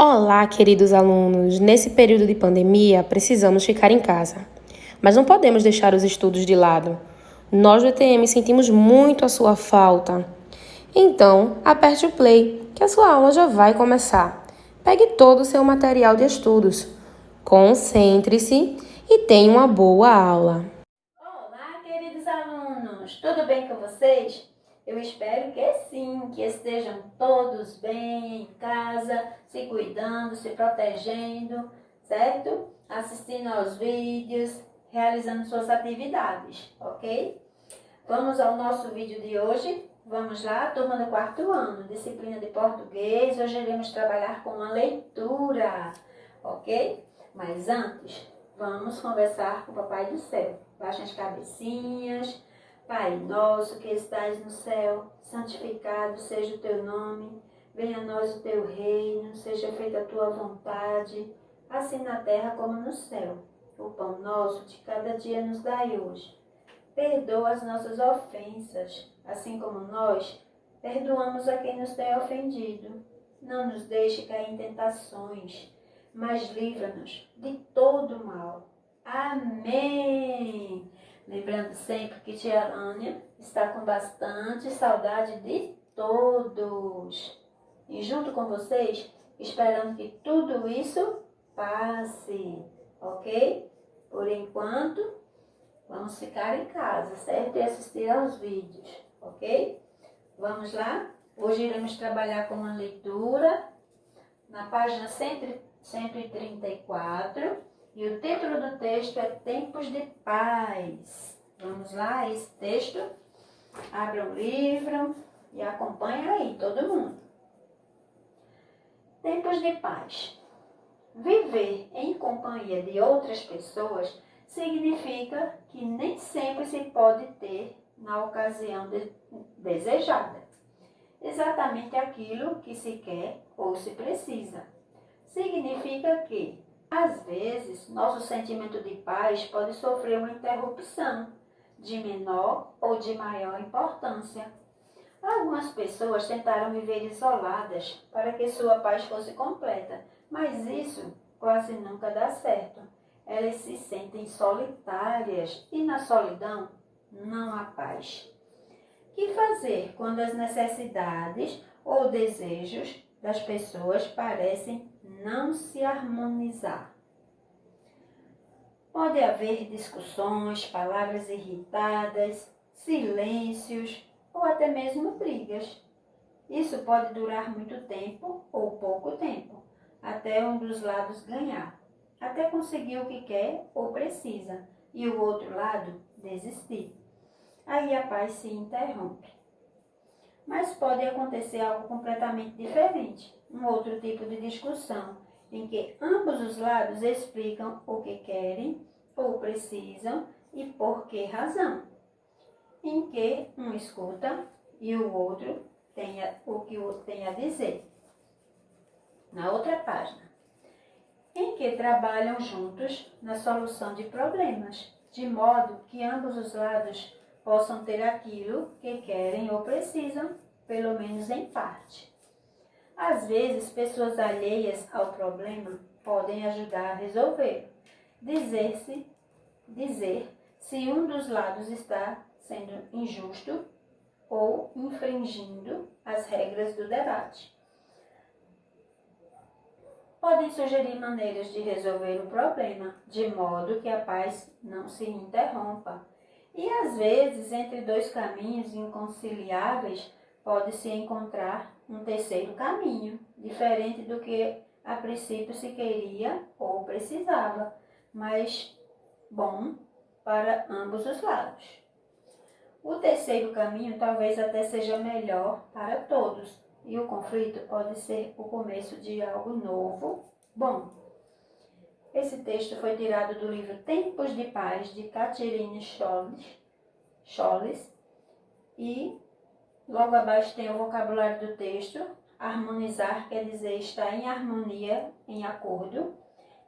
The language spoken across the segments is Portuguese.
Olá, queridos alunos! Nesse período de pandemia, precisamos ficar em casa. Mas não podemos deixar os estudos de lado. Nós do ETM sentimos muito a sua falta. Então, aperte o play, que a sua aula já vai começar. Pegue todo o seu material de estudos. Concentre-se e tenha uma boa aula. Olá, queridos alunos! Tudo bem com vocês? Eu espero que sim, que estejam todos bem em casa, se cuidando, se protegendo, certo? Assistindo aos vídeos, realizando suas atividades, ok? Vamos ao nosso vídeo de hoje. Vamos lá, turma do 4º ano, disciplina de português. Hoje iremos trabalhar com a leitura, ok? Mas antes, vamos conversar com o Papai do Céu. Baixem as cabecinhas. Pai nosso que estás no céu, santificado seja o teu nome. Venha a nós o teu reino, seja feita a tua vontade, assim na terra como no céu. O pão nosso de cada dia nos dai hoje. Perdoa as nossas ofensas, assim como nós perdoamos a quem nos tem ofendido. Não nos deixe cair em tentações, mas livra-nos de todo mal. Amém! Lembrando sempre que tia Ânia está com bastante saudade de todos. E junto com vocês, esperando que tudo isso passe, ok? Por enquanto, vamos ficar em casa, certo? E assistir aos vídeos, ok? Vamos lá? Hoje iremos trabalhar com uma leitura na página 134 e o título do texto é Tempos de Paz. Vamos lá, esse texto. Abra o livro e acompanha aí, todo mundo. Tempos de paz. Viver em companhia de outras pessoas significa que nem sempre se pode ter na ocasião desejada exatamente aquilo que se quer ou se precisa. Significa que, às vezes, nosso sentimento de paz pode sofrer uma interrupção de menor ou de maior importância. Algumas pessoas tentaram viver isoladas para que sua paz fosse completa, mas isso quase nunca dá certo. Elas se sentem solitárias e na solidão não há paz. O que fazer quando as necessidades ou desejos das pessoas parecem não se harmonizar? Pode haver discussões, palavras irritadas, silêncios ou até mesmo brigas. Isso pode durar muito tempo ou pouco tempo, até um dos lados ganhar, até conseguir o que quer ou precisa, e o outro lado desistir. Aí a paz se interrompe. Mas pode acontecer algo completamente diferente, um outro tipo de discussão, em que ambos os lados explicam o que querem ou precisam e por que razão, em que um escuta e o outro tenha o que o outro tem a dizer. Na outra página, em que trabalham juntos na solução de problemas, de modo que ambos os lados possam ter aquilo que querem ou precisam, pelo menos em parte. Às vezes, pessoas alheias ao problema podem ajudar a resolver. Dizer se um dos lados está sendo injusto ou infringindo as regras do debate. Podem sugerir maneiras de resolver o problema, de modo que a paz não se interrompa. E às vezes, entre dois caminhos inconciliáveis, pode-se encontrar um terceiro caminho, diferente do que a princípio se queria ou precisava, mas bom para ambos os lados. O terceiro caminho talvez até seja melhor para todos, e o conflito pode ser o começo de algo novo, bom. Esse texto foi tirado do livro Tempos de Paz, de Catherine Scholes, e logo abaixo tem o vocabulário do texto. Harmonizar quer dizer estar em harmonia, em acordo.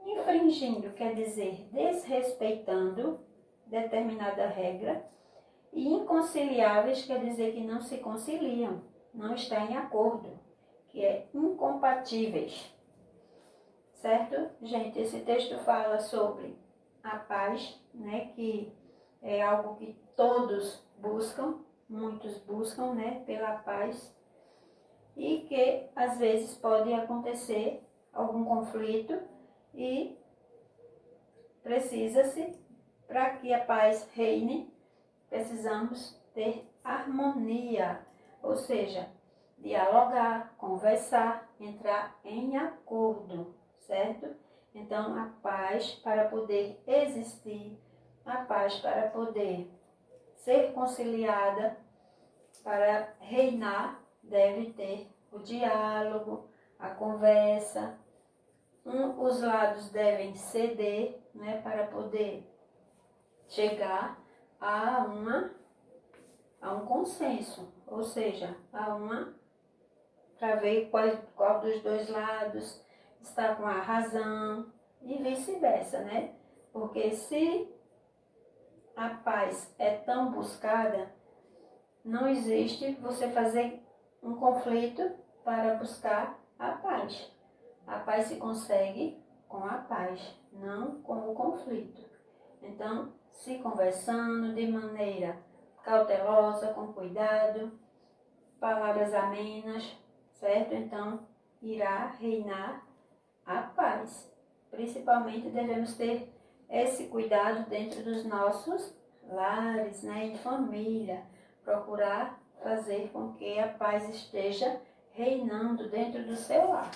Infringindo quer dizer desrespeitando determinada regra. E inconciliáveis quer dizer que não se conciliam, não está em acordo, que é incompatíveis. certo? Gente, esse texto fala sobre a paz, né? Que é algo que todos buscam, muitos buscam, né? Pela paz. E que às vezes pode acontecer algum conflito e precisa-se, para que a paz reine, precisamos ter harmonia, ou seja, dialogar, conversar, entrar em acordo, certo? Então, a paz para poder existir, a paz para poder ser conciliada, para reinar, deve ter o diálogo, a conversa. Os lados devem ceder, né, para poder chegar a um consenso, ou seja, para ver qual dos dois lados está com a razão e vice-versa, né? Porque se a paz é tão buscada, não existe você fazer um conflito para buscar a paz. A paz se consegue com a paz, não com o conflito. Então, se conversando de maneira cautelosa, com cuidado, palavras amenas, certo? Então, irá reinar a paz. Principalmente devemos ter esse cuidado dentro dos nossos lares, né? Em família, procurar fazer com que a paz esteja reinando dentro do seu lar,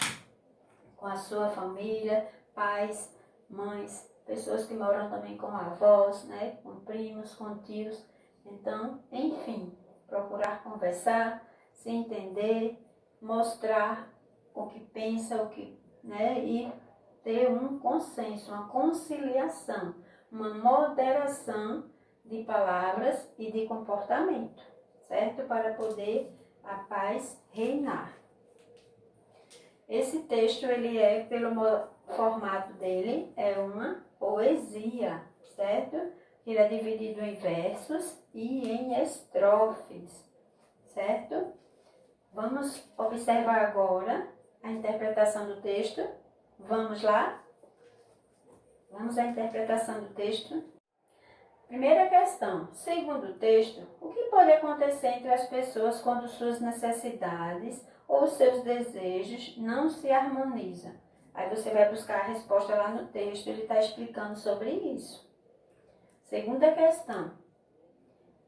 com a sua família, pais, mães, pessoas que moram também com avós, né? Com primos, com tios. Então, enfim, procurar conversar, se entender, mostrar o que pensa, né? E ter um consenso, uma conciliação, uma moderação de palavras e de comportamento, certo? Para poder a paz reinar. Esse texto, ele pelo formato dele, é uma poesia, certo? Ele é dividido em versos e em estrofes, certo? Vamos observar agora a interpretação do texto. Vamos lá? Vamos à interpretação do texto. Primeira questão. Segundo o texto, o que pode acontecer entre as pessoas quando suas necessidades ou seus desejos não se harmonizam? Aí você vai buscar a resposta lá no texto, ele está explicando sobre isso. Segunda questão.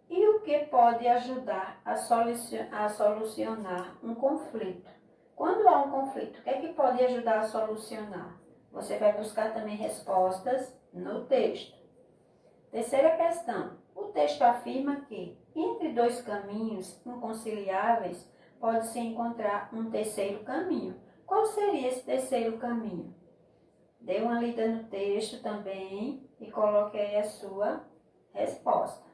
E o que pode ajudar a solucionar um conflito? Quando há um conflito, o que é que pode ajudar a solucionar? Você vai buscar também respostas no texto. Terceira questão. O texto afirma que, entre dois caminhos inconciliáveis, pode-se encontrar um terceiro caminho. Qual seria esse terceiro caminho? Dê uma lida no texto também e coloque aí a sua resposta.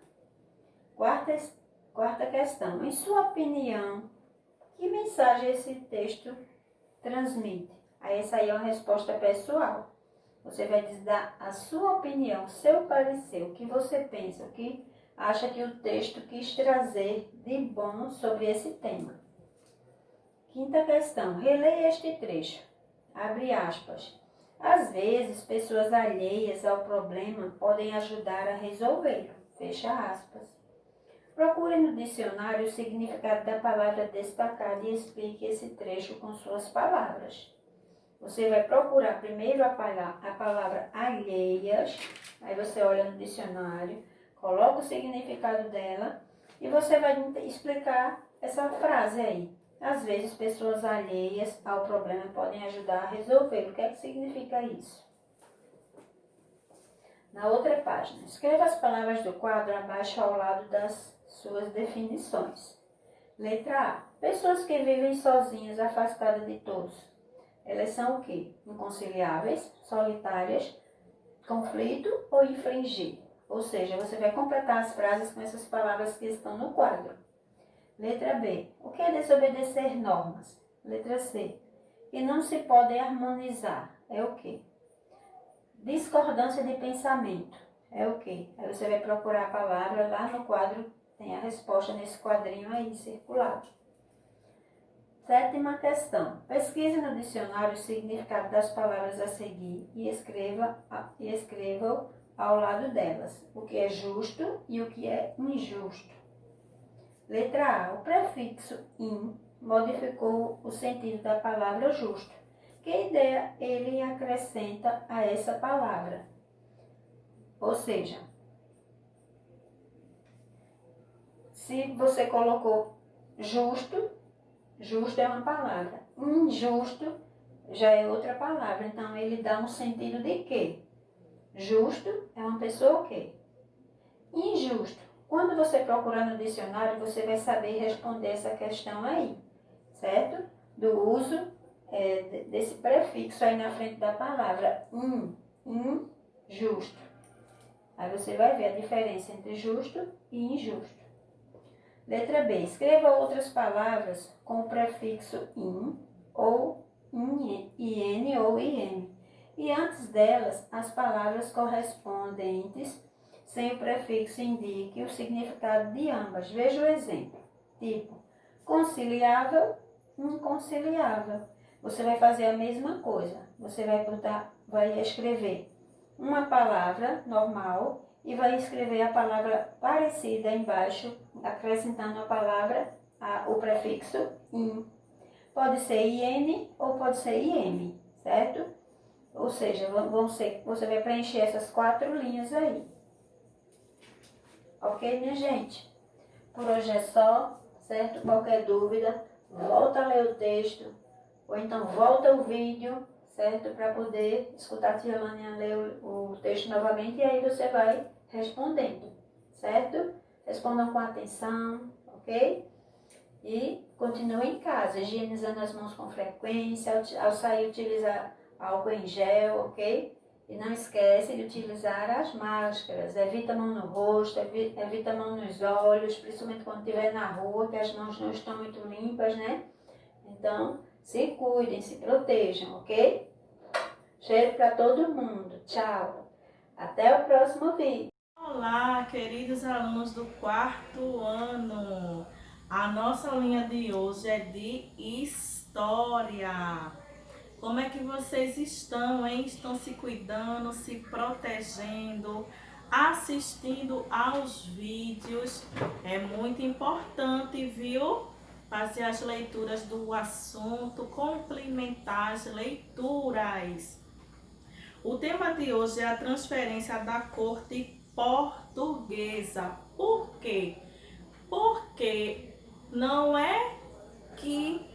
Quarta questão. Em sua opinião, que mensagem esse texto transmite? Aí essa aí é uma resposta pessoal. Você vai dar a sua opinião, seu parecer, o que você pensa, o que acha que o texto quis trazer de bom sobre esse tema. Quinta questão. Releia este trecho. Abre aspas. Às vezes, pessoas alheias ao problema podem ajudar a resolvê-lo. Fecha aspas. Procure no dicionário o significado da palavra destacada e explique esse trecho com suas palavras. Você vai procurar primeiro a palavra alheias, aí você olha no dicionário, coloca o significado dela e você vai explicar essa frase aí. Às vezes, pessoas alheias ao problema podem ajudar a resolver. O que é que significa isso? Na outra página, escreva as palavras do quadro abaixo ao lado das suas definições. Letra A. Pessoas que vivem sozinhas, afastadas de todos. Elas são o quê? Inconciliáveis, solitárias, conflito ou infringir. Ou seja, você vai completar as frases com essas palavras que estão no quadro. Letra B. O que é desobedecer normas? Letra C. Que não se podem harmonizar. É o quê? Discordância de pensamento. É o quê? Aí você vai procurar a palavra lá no quadro, tem a resposta nesse quadrinho aí circulado. Sétima questão. Pesquise no dicionário o significado das palavras a seguir e escreva ao lado delas o que é justo e o que é injusto. Letra A. O prefixo in modificou o sentido da palavra justo. Que ideia ele acrescenta a essa palavra? Ou seja, se você colocou justo, justo é uma palavra. Injusto já é outra palavra. Então, ele dá um sentido de quê? Justo é uma pessoa o quê? Injusto. Quando você procurar no dicionário, você vai saber responder essa questão aí, certo? Do uso desse prefixo aí na frente da palavra. Injusto. Aí você vai ver a diferença entre justo e injusto. Letra B. Escreva outras palavras com o prefixo in ou in ou in. E antes delas, as palavras correspondentes sem o prefixo indique o significado de ambas. Veja o exemplo. Tipo, conciliável, inconciliável. Você vai fazer a mesma coisa. Você vai escrever uma palavra normal e vai escrever a palavra parecida embaixo, acrescentando a palavra, o prefixo in. Pode ser in ou pode ser im, certo? Ou seja, você vai preencher essas 4 linhas aí. Ok, minha gente? Por hoje é só, certo? Qualquer dúvida, volta a ler o texto, ou então volta o vídeo, certo? Para poder escutar a tia Lânia ler o texto novamente e aí você vai respondendo, certo? Respondam com atenção, ok? E continuem em casa, higienizando as mãos com frequência, ao sair utilizar álcool em gel, ok? E não esquece de utilizar as máscaras, evita a mão no rosto, evita a mão nos olhos, principalmente quando estiver na rua, que as mãos não estão muito limpas, né? Então, se cuidem, se protejam, ok? Cheiro para todo mundo. Tchau. Até o próximo vídeo. Olá, queridos alunos do 4º ano. A nossa linha de hoje é de História. Como é que vocês estão, hein? Estão se cuidando, se protegendo, assistindo aos vídeos. É muito importante, viu? Fazer as leituras do assunto, complementar as leituras. O tema de hoje é a transferência da corte portuguesa. Por quê? Porque não é que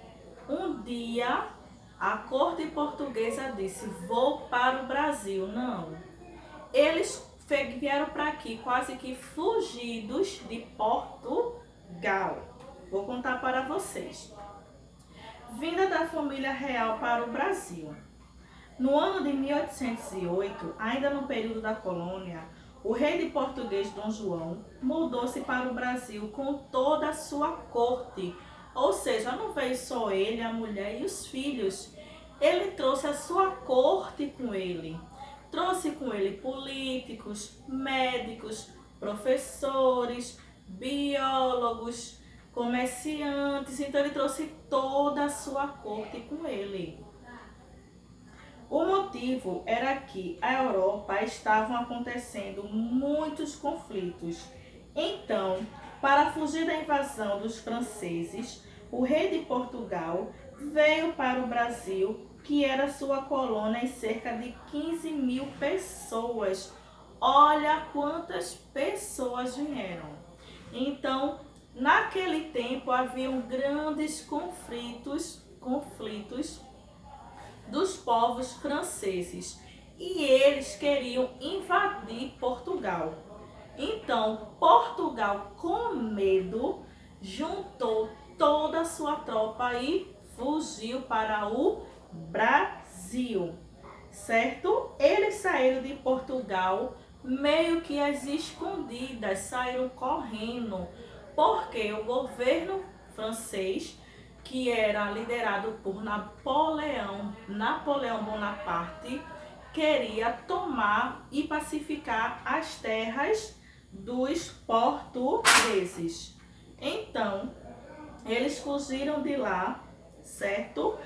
um dia a corte portuguesa disse, vou para o Brasil. Não. Eles vieram para aqui quase que fugidos de Portugal. Vou contar para vocês. Vinda da família real para o Brasil. No ano de 1808, ainda no período da colônia, o rei de português Dom João mudou-se para o Brasil com toda a sua corte. Ou seja, não veio só ele, a mulher e os filhos. Ele trouxe a sua corte com ele. Trouxe com ele políticos, médicos, professores, biólogos, comerciantes. Então ele trouxe toda a sua corte com ele. O motivo era que a Europa estavam acontecendo muitos conflitos. Então, para fugir da invasão dos franceses, o rei de Portugal veio para o Brasil, que era sua colônia, em cerca de 15.000 pessoas. Olha quantas pessoas vieram. Então, naquele tempo haviam grandes conflitos dos povos franceses e eles queriam invadir Portugal. Então, Portugal, com medo, juntou toda a sua tropa e fugiu para o Brasil, certo? Eles saíram de Portugal meio que às escondidas, saíram correndo, porque o governo francês, que era liderado por Napoleão Bonaparte, queria tomar e pacificar as terras dos portugueses. Então, eles fugiram de lá, certo?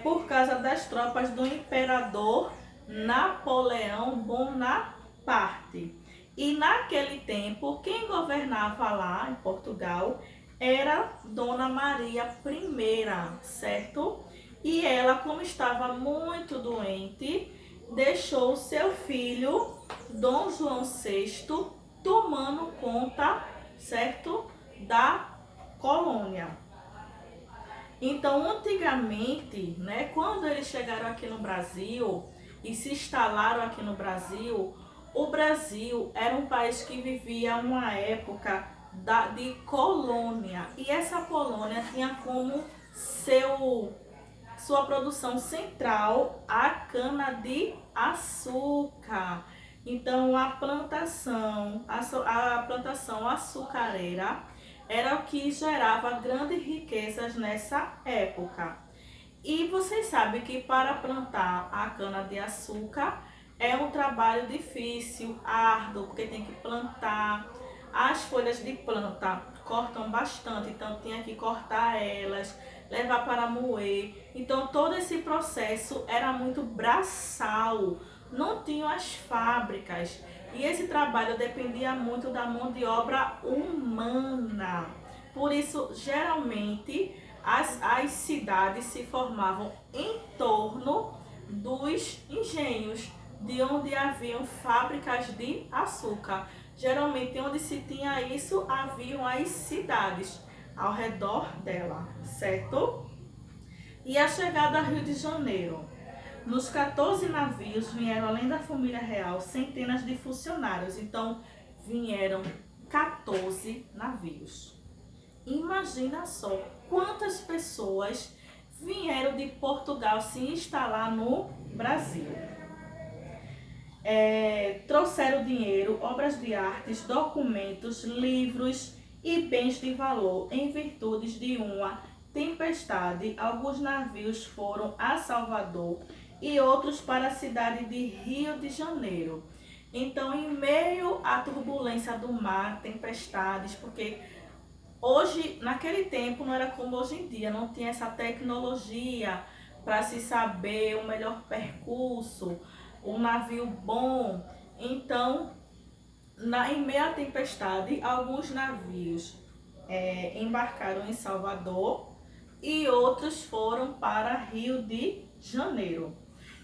Por causa das tropas do imperador Napoleão Bonaparte. E naquele tempo, quem governava lá em Portugal era Dona Maria I, certo? E ela, como estava muito doente, deixou seu filho, Dom João VI, tomando conta, certo, da colônia. Então, antigamente, né, quando eles chegaram aqui no Brasil e se instalaram aqui no Brasil, o Brasil era um país que vivia uma época de colônia. E essa colônia tinha como sua produção central a cana-de-açúcar. Então, a plantação açucareira era o que gerava grandes riquezas nessa época. E vocês sabem que para plantar a cana-de-açúcar é um trabalho difícil, árduo, porque tem que plantar. As folhas de planta cortam bastante, então tinha que cortar elas, levar para moer. Então todo esse processo era muito braçal, não tinham as fábricas. E esse trabalho dependia muito da mão de obra humana. Por isso, geralmente, as cidades se formavam em torno dos engenhos, de onde haviam fábricas de açúcar. Geralmente, onde se tinha isso, haviam as cidades ao redor dela, certo? E a chegada a Rio de Janeiro. Nos 14 navios vieram, além da família real, centenas de funcionários. Então, vieram 14 navios. Imagina só quantas pessoas vieram de Portugal se instalar no Brasil. Trouxeram dinheiro, obras de artes, documentos, livros e bens de valor. Em virtude de uma tempestade, alguns navios foram a Salvador e outros para a cidade de Rio de Janeiro. Então, em meio à turbulência do mar, tempestades, porque hoje, naquele tempo, não era como hoje em dia, não tinha essa tecnologia para se saber o melhor percurso, um navio bom. Então, em meio à tempestade, alguns navios embarcaram em Salvador e outros foram para Rio de Janeiro.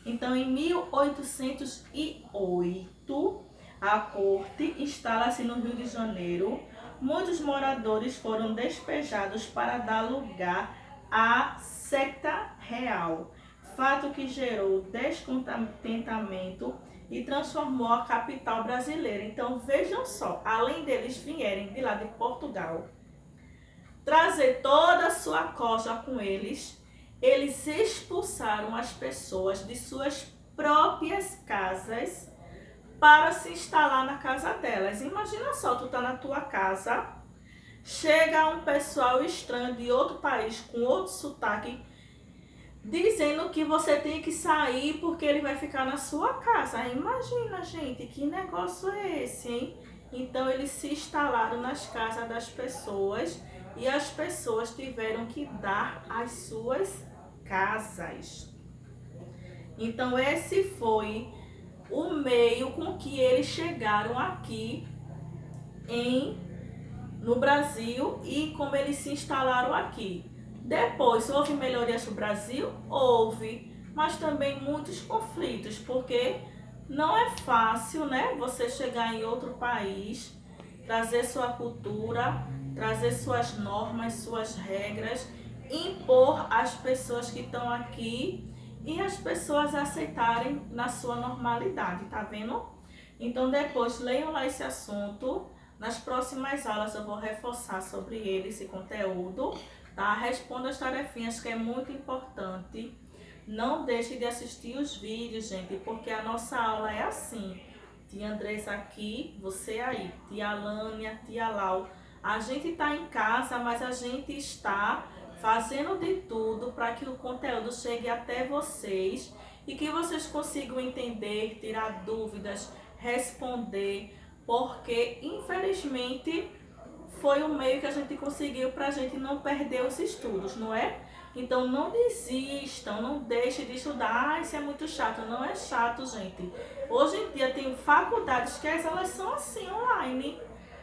Então, em 1808, a corte instala-se no Rio de Janeiro. Muitos moradores foram despejados para dar lugar à secta real, fato que gerou descontentamento e transformou a capital brasileira. Então, vejam só, além deles vierem de lá de Portugal, trazer toda a sua costa com eles, eles expulsaram as pessoas de suas próprias casas para se instalar na casa delas. Imagina só, tu tá na tua casa, chega um pessoal estranho de outro país, com outro sotaque, dizendo que você tem que sair porque ele vai ficar na sua casa. Imagina, gente, que negócio é esse, hein? Então, eles se instalaram nas casas das pessoas e as pessoas tiveram que dar as suas casas. Então, esse foi o meio com que eles chegaram aqui no Brasil e como eles se instalaram aqui. Depois, houve melhorias no Brasil? Houve, mas também muitos conflitos, porque não é fácil, né, você chegar em outro país, trazer sua cultura, trazer suas normas, suas regras, impor às pessoas que estão aqui e as pessoas aceitarem na sua normalidade, tá vendo? Então depois leiam lá esse assunto. Nas próximas aulas eu vou reforçar sobre ele, esse conteúdo, tá? Responda as tarefinhas, que é muito importante. Não deixe de assistir os vídeos, gente, porque a nossa aula é assim. Tia Andressa aqui, você aí, tia Alânia, tia Lau. A gente está em casa, mas a gente está fazendo de tudo para que o conteúdo chegue até vocês e que vocês consigam entender, tirar dúvidas, responder, porque infelizmente foi o meio que a gente conseguiu para a gente não perder os estudos, não é? Então não desistam, não deixem de estudar. Ah, isso é muito chato. Não é chato, gente. Hoje em dia tem faculdades que as aulas são assim, online.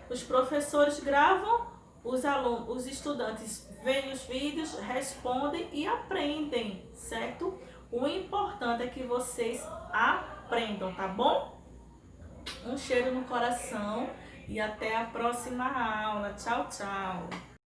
Os professores gravam, os alunos, os estudantes veem os vídeos, respondem e aprendem, certo? O importante é que vocês aprendam, tá bom? Um cheiro no coração e até a próxima aula. Tchau, tchau!